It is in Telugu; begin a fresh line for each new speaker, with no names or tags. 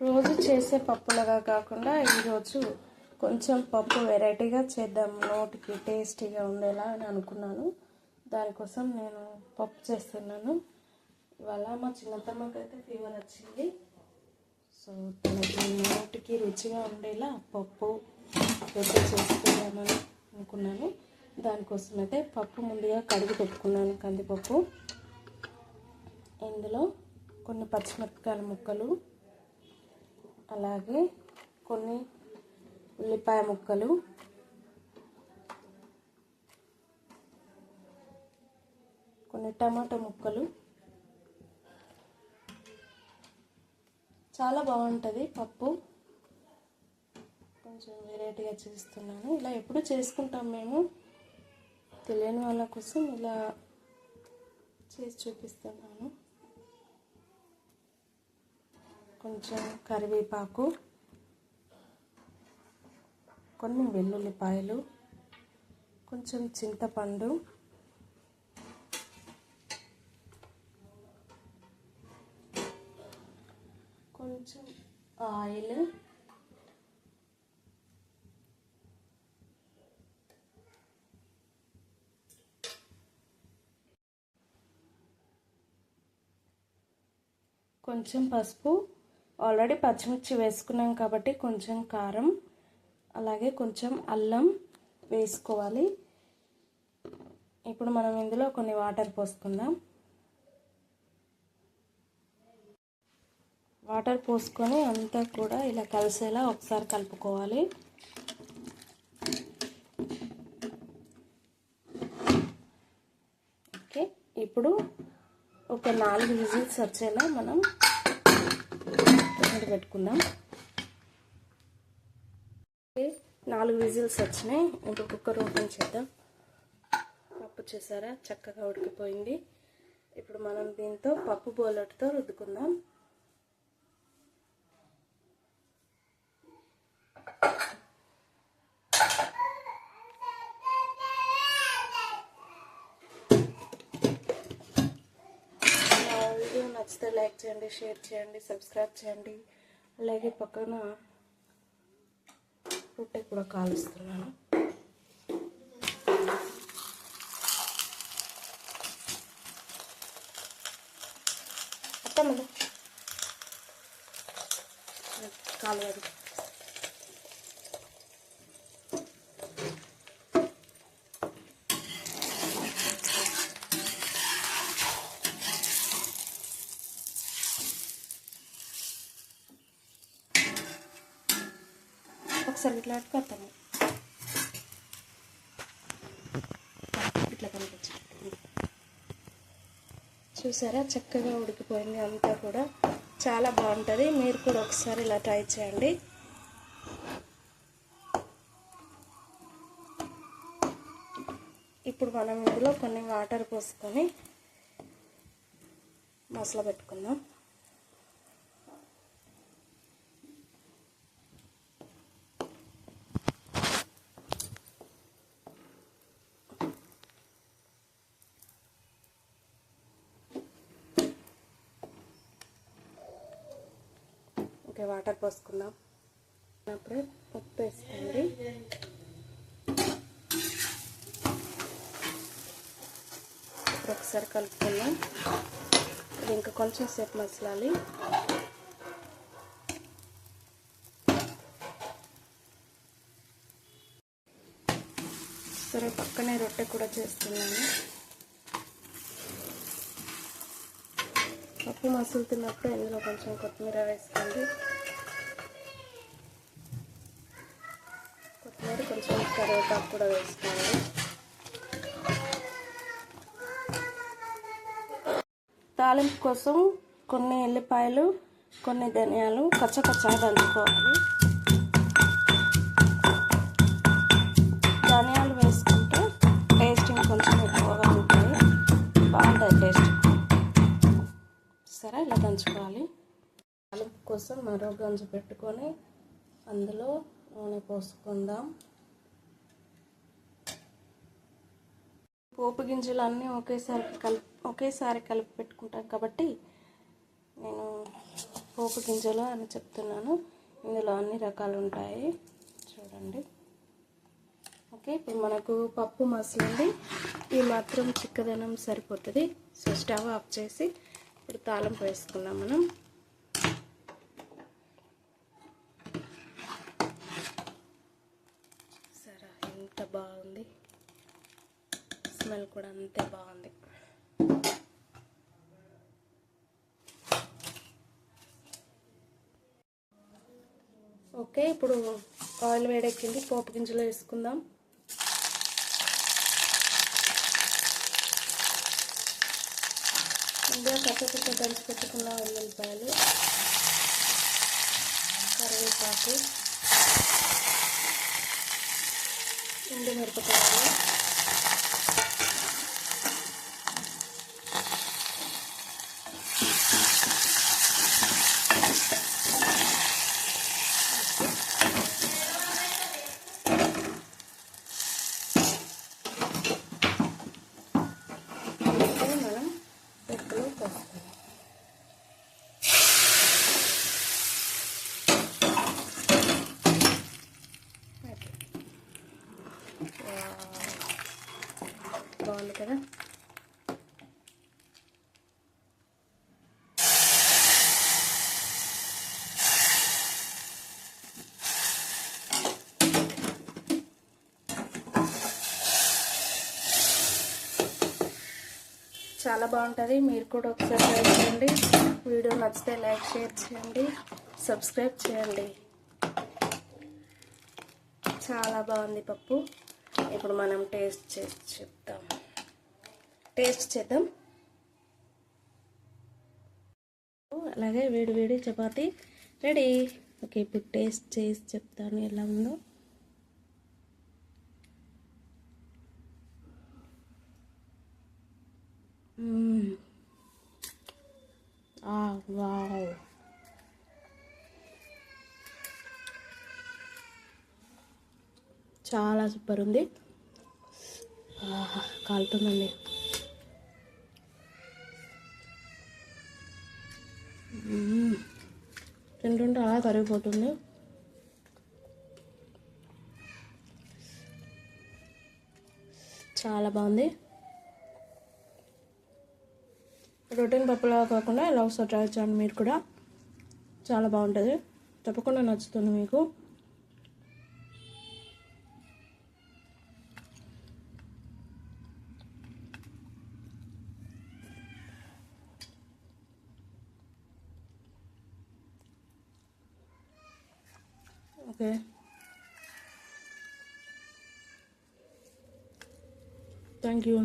రోజు చేసే పప్పులుగా కాకుండా ఈరోజు కొంచెం పప్పు వెరైటీగా చేద్దాం, నోటికి టేస్టీగా ఉండేలా అని అనుకున్నాను. దానికోసం నేను పప్పు చేస్తున్నాను. ఇవాళ మా చిన్నతమ్మకి అయితే ఫీవర్ వచ్చింది. సో తనకి నోటికి రుచిగా ఉండేలా పప్పు రొట్టె చేసుకుందామని అనుకున్నాను. దానికోసం అయితే పప్పు ముందుగా కడిగి పెట్టుకున్నాను, కందిపప్పు. ఇందులో కొన్ని పచ్చిమిరపకాయల ముక్కలు, అలాగే కొన్ని ఉల్లిపాయ ముక్కలు, కొన్ని టమాటా ముక్కలు. చాలా బాగుంటుంది పప్పు. కొంచెం వెరైటీగా చేస్తున్నాను. ఇలా ఎప్పుడు చేసుకుంటాం మేము, తెలియని వాళ్ళ కోసం ఇలా చేసి చూపిస్తున్నాను. కొంచెం కరివేపాకు, కొన్ని వెల్లుల్లిపాయలు, కొంచెం చింతపండు, కొంచెం ఆయిల్, కొంచెం పసుపు, ఆల్రెడీ పచ్చిమిర్చి వేసుకున్నాం కాబట్టి కొంచెం కారం, అలాగే కొంచెం అల్లం వేసుకోవాలి. ఇప్పుడు మనం ఇందులో కొన్ని వాటర్ పోసుకుందాం. వాటర్ పోసుకొని అంతా కూడా ఇలా కలిసేలా ఒకసారి కలుపుకోవాలి. ఓకే, ఇప్పుడు ఒక 4 విజిల్స్ వచ్చేలా మనం పెట్టుకుందాం. 4 విజిల్స్ వచ్చినాయి. ఇప్పుడు కుక్కర్ ఓపెన్ చేద్దాం. పప్పు చేసారా చక్కగా ఉడికిపోయింది. ఇప్పుడు మనం దీంతో పప్పు బోలెట్తో రుద్దుకుందాం. వీడియో నచ్చితే లైక్ చేయండి, షేర్ చేయండి, సబ్స్క్రైబ్ చేయండి. అలాగే పక్కన రొట్టె కూడా కాలుస్తున్నాను. అత్తమ్మ కాలువది. ఒకసారి ఇట్లా అట్టుకొస్తాము, ఇట్లా కనిపించింది. చూసారా చక్కగా ఉడికిపోయింది. అంతా కూడా చాలా బాగుంటుంది. మీరు కూడా ఒకసారి ఇలా ట్రై చేయండి. ఇప్పుడు మనం ఇందులో కొన్ని వాటర్ పోసుకొని మసాలా పెట్టుకుందాం. వాటర్ పోసుకుందాం. అప్పుడే ఉప్పు వేసుకోండి. ఇప్పుడు ఒకసారి కలుపుకుందాం. ఇది ఇంకా కొంచెం సేపు మసలాలి. సరే, పక్కనే రొట్టె కూడా చేస్తున్నాను. పప్పు మసులుతున్నప్పుడు ఇందులో కొంచెం కొత్తిమీర వేసుకోండి. కొత్తిమీర, కొంచెం కరివేపాకు కూడా వేసుకోండి. తాలింపు కోసం కొన్ని ఎల్లిపాయలు, కొన్ని ధనియాలు కచ్చకచ్చా దంచుకోవాలి. ధనియాలు వేసుకుంటే టేస్టింగ్ కొంచెం ఎక్కువగా ఉంటుంది, బాగుంటుంది టేస్ట్. సరే, ఇలా దంచుకోవాలి. తాలింపు కోసం మరో గంజు పెట్టుకొని అందులో నూనె పోసుకుందాం. పోపు గింజలు అన్నీ ఒకేసారి కలిపి పెట్టుకుంటాం కాబట్టి నేను పోపు గింజలు అని చెప్తున్నాను. ఇందులో అన్ని రకాలు ఉంటాయి చూడండి. ఓకే, ఇప్పుడు మనకు పప్పు మసలింది. ఈ మాత్రం చిక్కదనం సరిపోతుంది. సో స్టవ్ ఆఫ్ చేసి ఇప్పుడు తాలింపు వేసుకున్నాం మనం. సరే, ఎంత బాగుంది, స్మెల్ కూడా అంతే బాగుంది. ఓకే, ఇప్పుడు ఆయిల్ వేడెక్కింది. పోపు గింజలు వేసుకుందాం. ముందుగా కచ్చపచ్చ దంచి పెట్టుకున్న ఉల్లిపాయలు, కరివేపాకు, ఎండు మిరపకాయలు, మనం పెట్టులో పోస్తాం. బాగుంది కదా. చాలా బాగుంటుంది. మీరు కూడా ఒకసారి ట్రై చేయండి. వీడియో నచ్చితే లైక్, షేర్ చేయండి, సబ్స్క్రైబ్ చేయండి. చాలా బాగుంది పప్పు. ఇప్పుడు మనం టేస్ట్ చేద్దాం. అలాగే వేడి వేడి చపాతీ రెడీ. ఓకే, ఇప్పుడు టేస్ట్ చేసి చెప్తాను ఎలా ఉందో. వావ్, చాలా సూపర్ ఉంది. కాలుతుందండి. తింటుంటే అలా కరిగిపోతుంది. చాలా బాగుంది. రొటీన్ పప్పులా కాకుండా ఇలా ఒకసారి ట్రై చేయండి మీరు కూడా. చాలా బాగుంటుంది. తప్పకుండా నచ్చుతుంది మీకు. Okay, thank you.